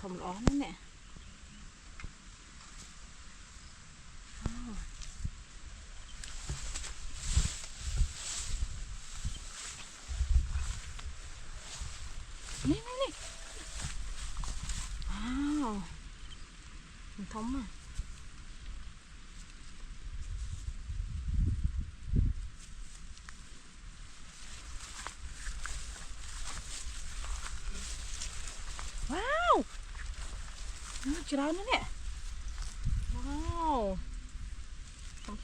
ทมร้อนนั่นแหละนี่ว้าวมันทมอ่ะว้าวนี่จะได้นั่นแหละว้าว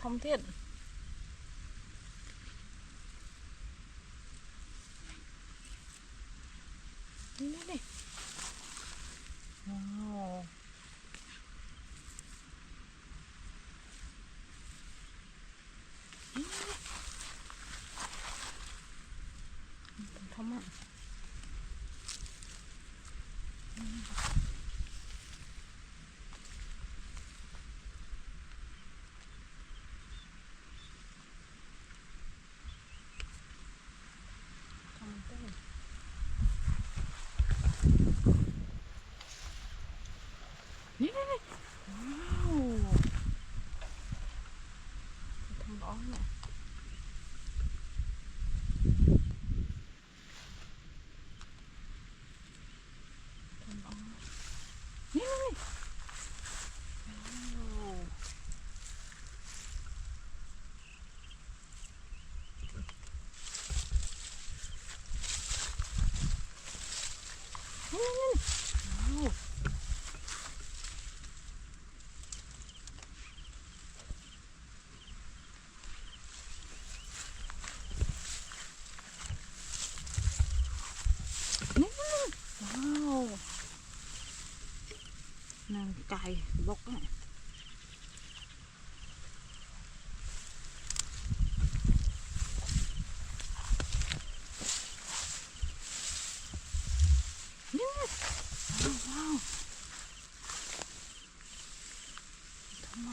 ทมเทียดนี่ว้าวทมอ่ะทมเต้นนี่ว้าวทมร้อนเนี่ยทมร้อนนี่ว้าวว้าวนี่ว้าวนางไก่บกเนี่ยนี่ว้าวทำไม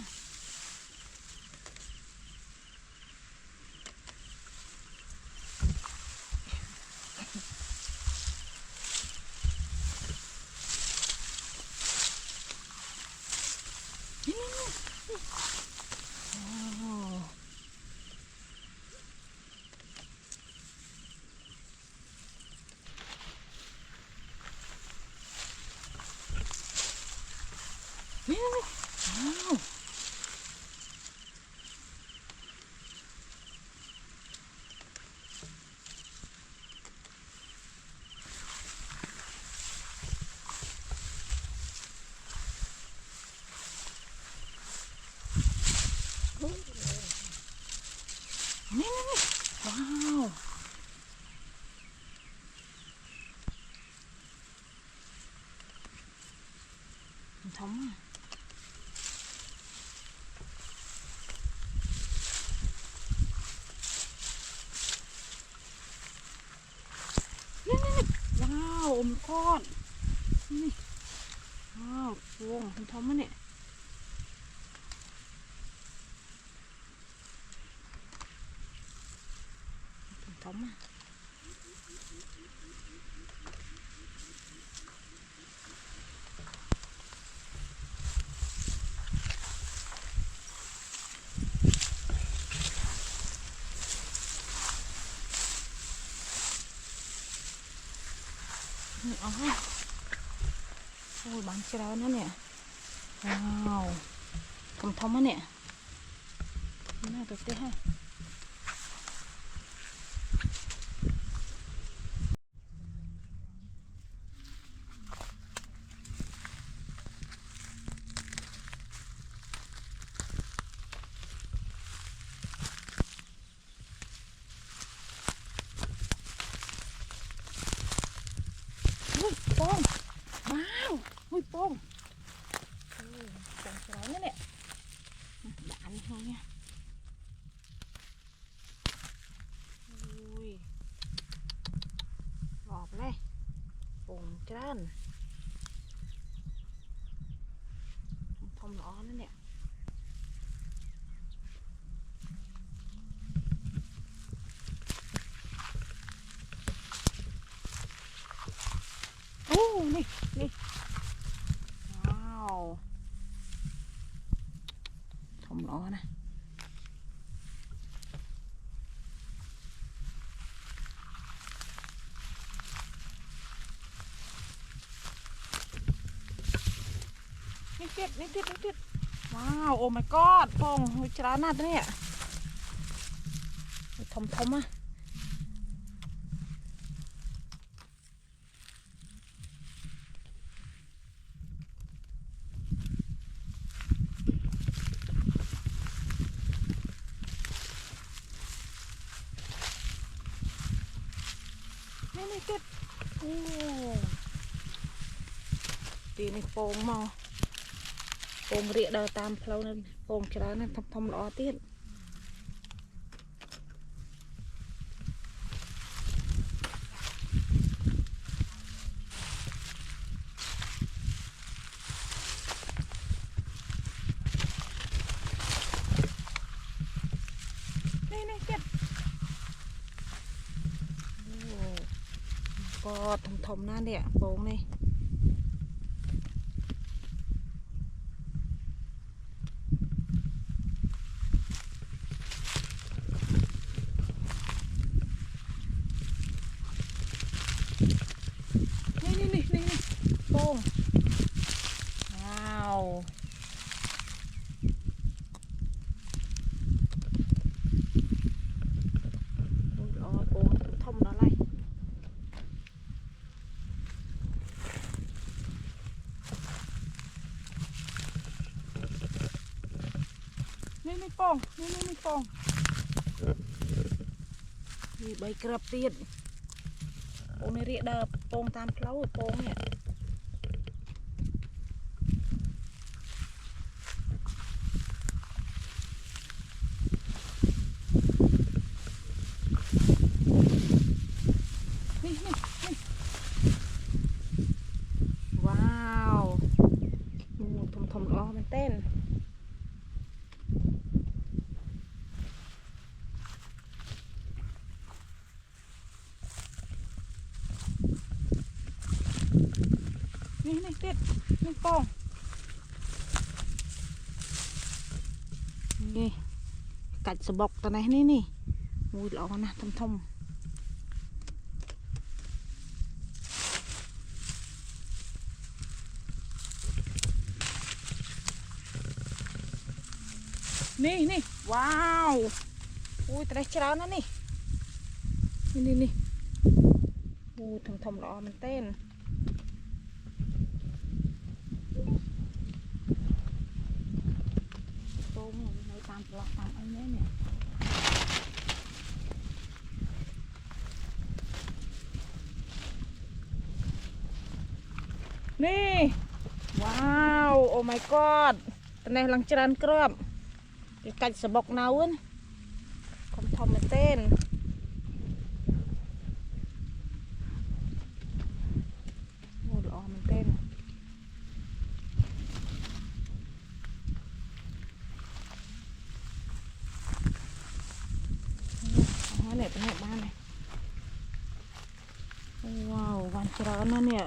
นี่ว้าวนี่ว้าวนี่ว้าวทำอ่ะนี่ว้าวอมก้อนนี่ว้าววงทำมันเนี่ยทำอ่ะนี่อ๋อโอ้ยบางเช้านั่นเนี่ยว้าวทำมันเนี่ยน่าตัวเต้ให้อุ้ยโป่งว้าวอุ้ยโป่งโป่งเช้านั่นเนี่ยด่านเขาเนี่ยอุ้ยหลอบเลยโป่งเจ้านทำร้อนนั่นเนี่ยโอ้นี่ tiếtว้าวโอ้ my god ปองจรานาดเนี่ยทมอ่ะนี่ติดโอ้ตีนี่โป่งมาโป่งเรียดตามเพลานั่นโป่งจรานั่นทำล้อติดนี่ติดก็ทมนั่นเนี่ยโป่งนี่โป่งว้าวล้อโป่งทมอะไรนี่โป่งนี่โป่งนี่ใบกระเปียดโป่งในเรียดโป่งตามเพลาโป่งเนี่ยนี่ว้าวทมล้อมันเต้นนี่ติดนี่โป่งนี่กัดสะบกตัวไหนนี่มูดล้อนะทมนี่ว้าวอุ้ยแต่ได้เช้านะนี่โอ้ทมล้อมันเต้นโป่งในตามปลอกตามไอ้เนี่ยนี่ว้าวโอ้ my god ตอนนี้หลังจานกรอบกัดสะบกนาวน์ทมมันเต้นโอ้ล้อมันเต้นเนี่ยเป็นแบบบ้านเลยว้าววันเช้านั่นเนี่ย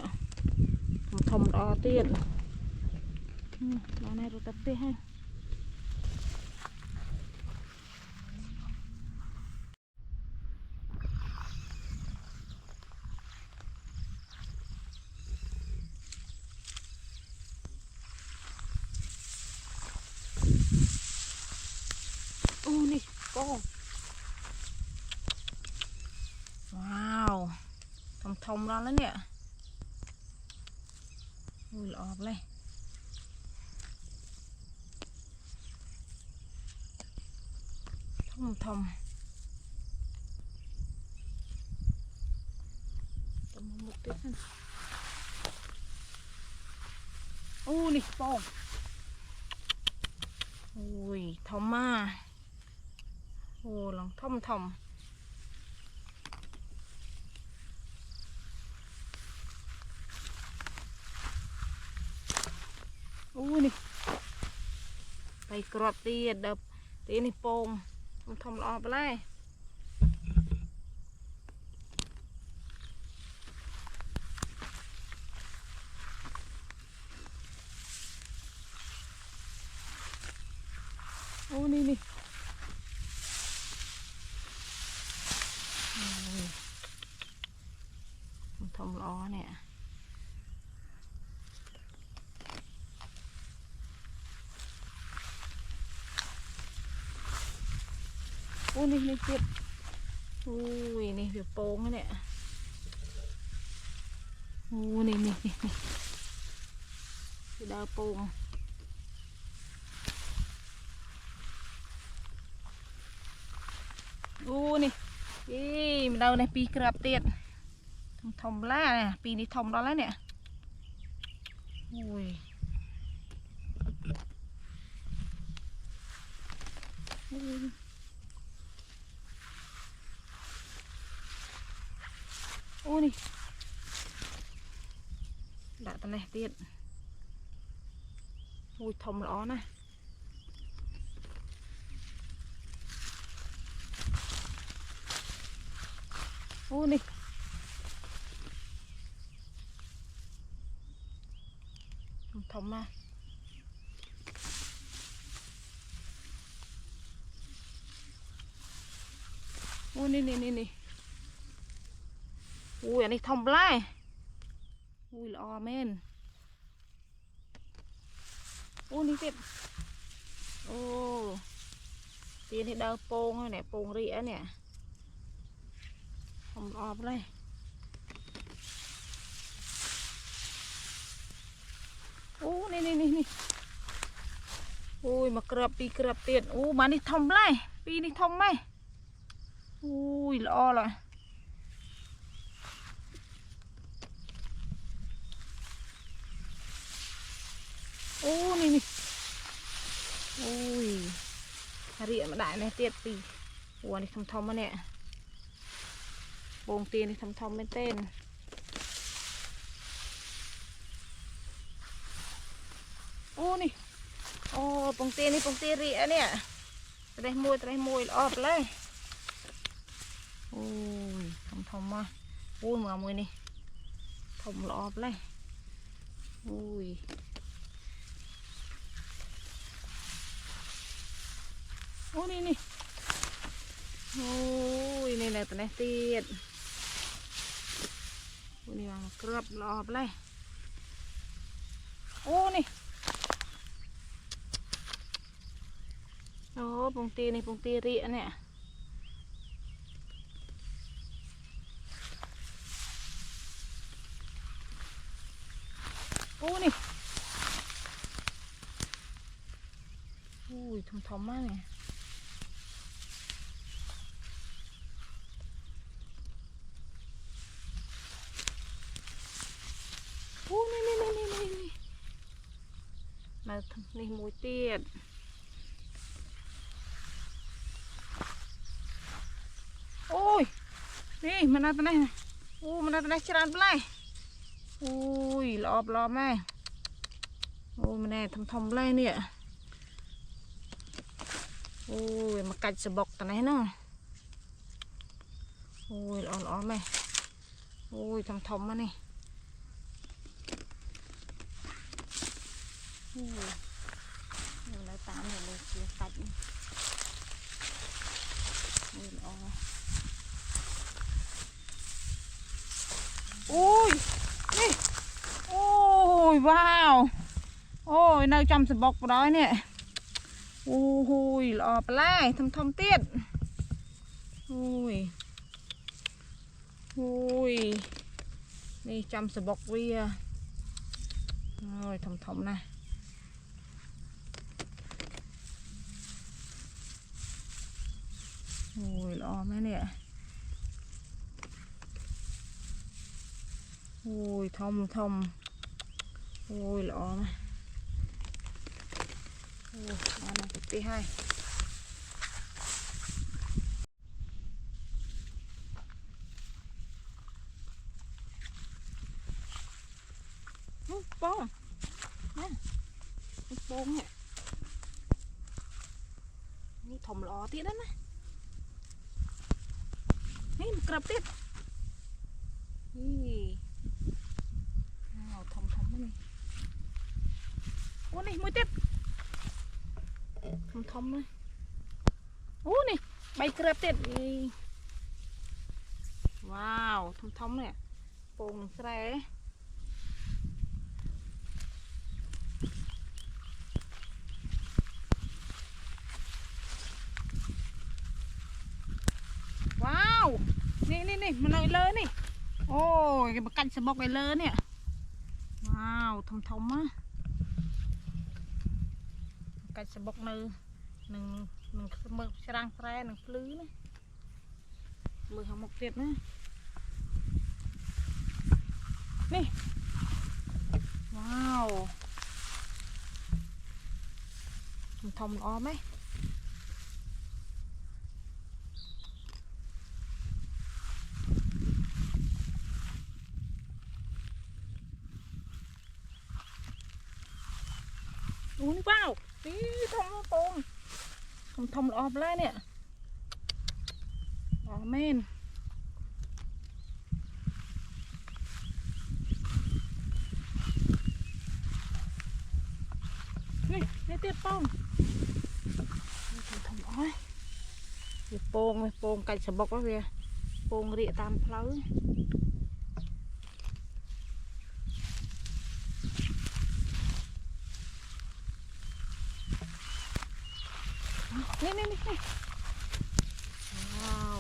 ทมล้อเตี้ยล้อในรถตัดเตี้ยให้โอ้นี่ก็ว้าวทมร้อนแล้วเนี่ยอุ้ยออกเลยทมมุกติดนั่นโอ้นี่โป่งอุ้ยทมมาโอ้ลองทมอู้นี่ไปกรอบตีดับตีนี่โป่งทมล้อไปเลยโอ้นี่ทมล้อเนี่ย Ui này tiệt. Ui này việc bông cái nè. Ui này. Cái đào bông. Ui này. Ý đâu này pi krap tiệt. Thòng lá nè, pi đi thòng đó lấy nè. Ui. Ui này. Đã tao này tiệt. Ui thòng ló này. Ui này. Thòng mà. Ui này. Ui anh ấy thòng lại. Ui lọ men. Ui này tiệt. Ô. Tiền thì đau pông nè, pông rỉa nè. Không ọp đây. Ô này. Ui mà krap tiền. Ô mà đi thòng lại. Pi đi thòng mày. Ui lọ rồi. Ô này. Ui. Rỉa mà đại này tiệt pi. Ui này thòng mà nè. Bông tiền thì thòng bên tên. Ô này. Ô bông tiền rỉa nè. Đây môi ọp lấy. Ui thòng mà. Ui mà mùi này. Thòng ọp lấy. Ui. Ui này. Ui này là tụi này tiệt. Ui này mà krap ọp lấy. Ui này. Ô bông tia rỉa nè. Ui này. Ui thòng má nè. Ui này. Mà này mùi tiệt. Ui. Đi mà nó này. Ui mà nó này chán lại. Ui lọp này. Ui mà nè thòng lên nè. Ui mà cạch sờ bọc tao này nó. Ui lọ mày. Ui thòng mà nè. Ui. Rồi lại tạm rồi lên chia cạch. Ui lọ. Ui. Đi. Ui wow. Ôi nơi trong sờ bọc vào đó nè. Ui lọ lại thòng tiết. Ui đi trong sờ bọc vi. Rồi thòng này. Ui lọ mấy nè. Ui thòng. Ui lọ này. Ui lọ này cực tí hay. Bông nè. Bông nè. Ní thòng lọ tí đó nè. Ní một krap tiết. Thòng này. Ô này mùi tiết. Thòng này. Ô này bay krap tiết. Wow thòng nè. Bông sre. นี่มันเอาเลยนี่โอ้ยมากันสะบกไปเลยเนี่ยว้าวทมอ่ะกันสะบกเลยหนึ่งมือชรังแตรหนึ่งปลื้อนะมือหางหมกเตียดนะนี่ว้าวทมอ้อไหมดูนี่เปล่านี่ทมโป่งทมออกแล้วเนี่ยอ๋อเมนนี่เตี้ยโป่งทมอ้อยโป่งเลยโป่งไก่สะบกแล้วเวียโป่งเรียตามเพลานี่ว้าว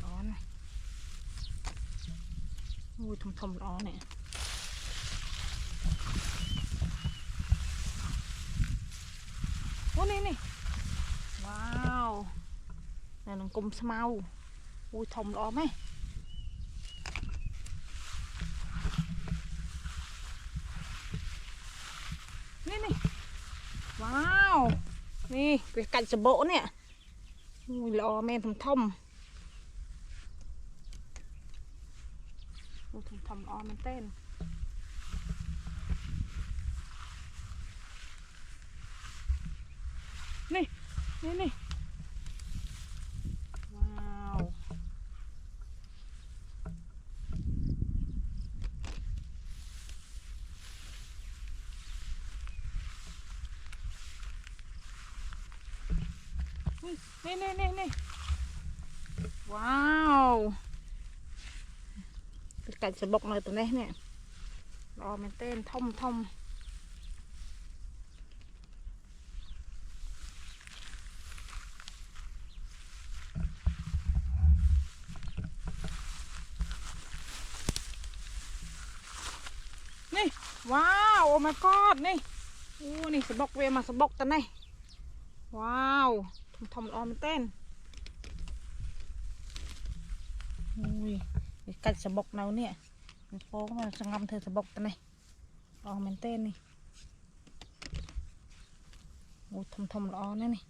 ร้อนอุ้ยทมร้อนเนี่ยโอ้นี่ว้าวนี่นังกลมสมาอุ้ยทมร้อนไหมนี่ว้าวนี่ไก่สะโบเนี่ยอุ้ยรอแม่ทมอุ้ยทมรอมันเต้นนี่ว้าวนี่ว้าวไก่สะบกเลยตัวนี้เนี่ยรอมันเต้นทมนี่ว้าวโอ้ my god นี่โอ้นี่สะบกเวมาสะบกตัวนี้ว้าวทมรอมันเต้นอุ้ยกัดสะบกเราเนี่ยมันโป้งมันสงำเธอสะบกตัวนี้รอมันเต้นนี่โอ้ทมรอนั่นนี่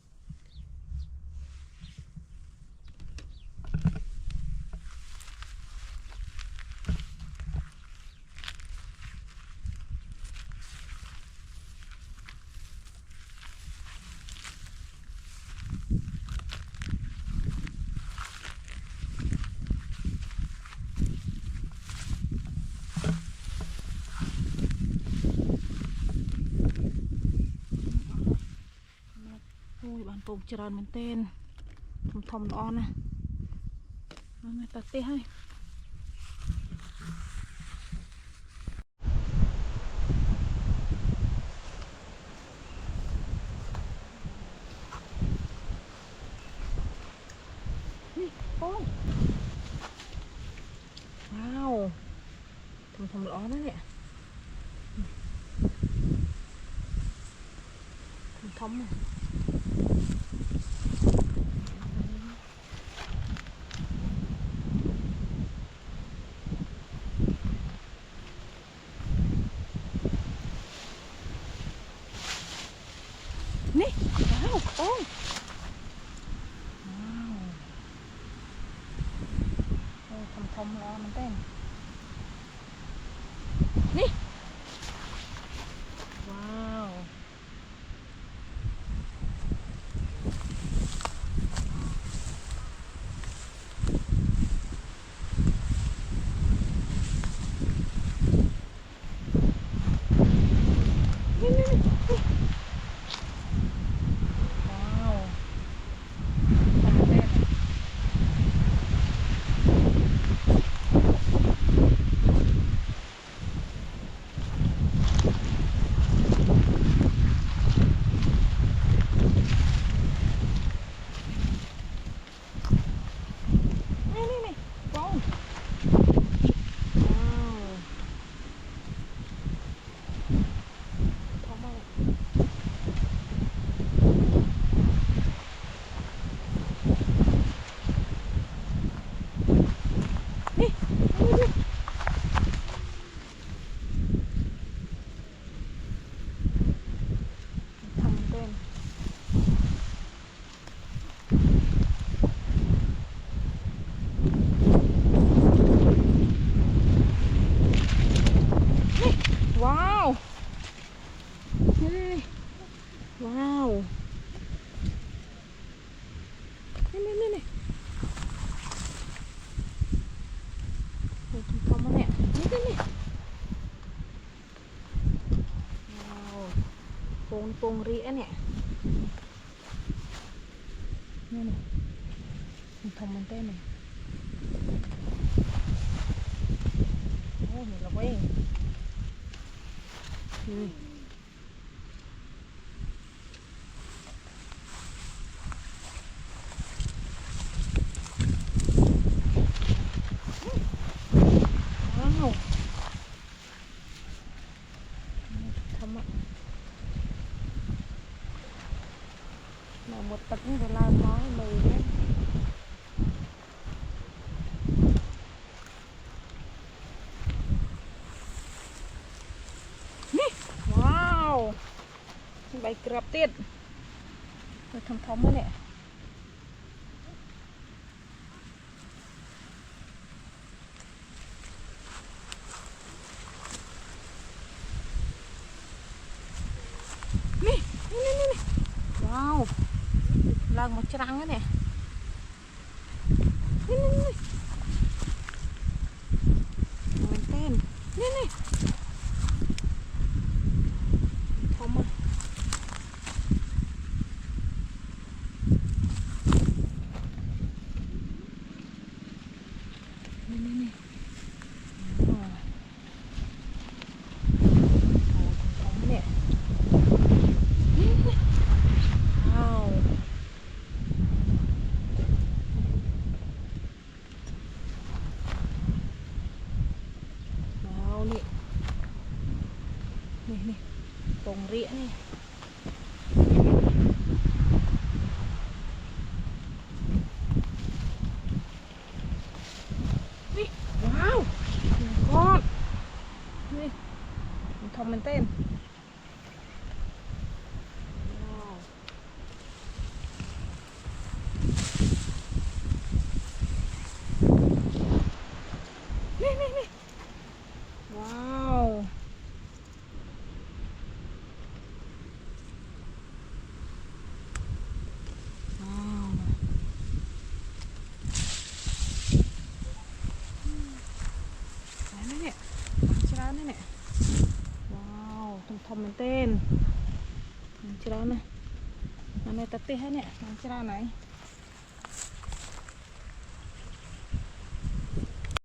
บ้านโป่งเจริญมันเต้นทมร้อนนะมาตัดเต้ให้นี่โป่งว้าวทมร้อนนะเนี่ยทมนี่ว้าวโป่งว้าวโอ้ทมร้อนมันเต้นนี่ว้าวว้าวทมเต้น ปงรีเนี่ยนี่มันทำมันเต้นเลยโอ้เห็นแล้วเว้ยว้าวทำอ่ะหมดตักนี่เวลาน้อยเลยเนี่ยนี่ว้าวใบกระเตียดไปทำท้องมาเนี่ยนี่ว้าวลากหมดจรังแล้วเนี่ยนี่มันเต้นนี่ทำมานี่อ๋อทำเนี่ยว้าวนี่ตรงเรียนี่นี่ว้าวกอดนี่มันทำมันเต้นว้าวนี่ว้าวเนี่ยชราเนี่ยว้าวทำมันเต้นชรานะมันในตะเต้ให้เนี่ยชราไหน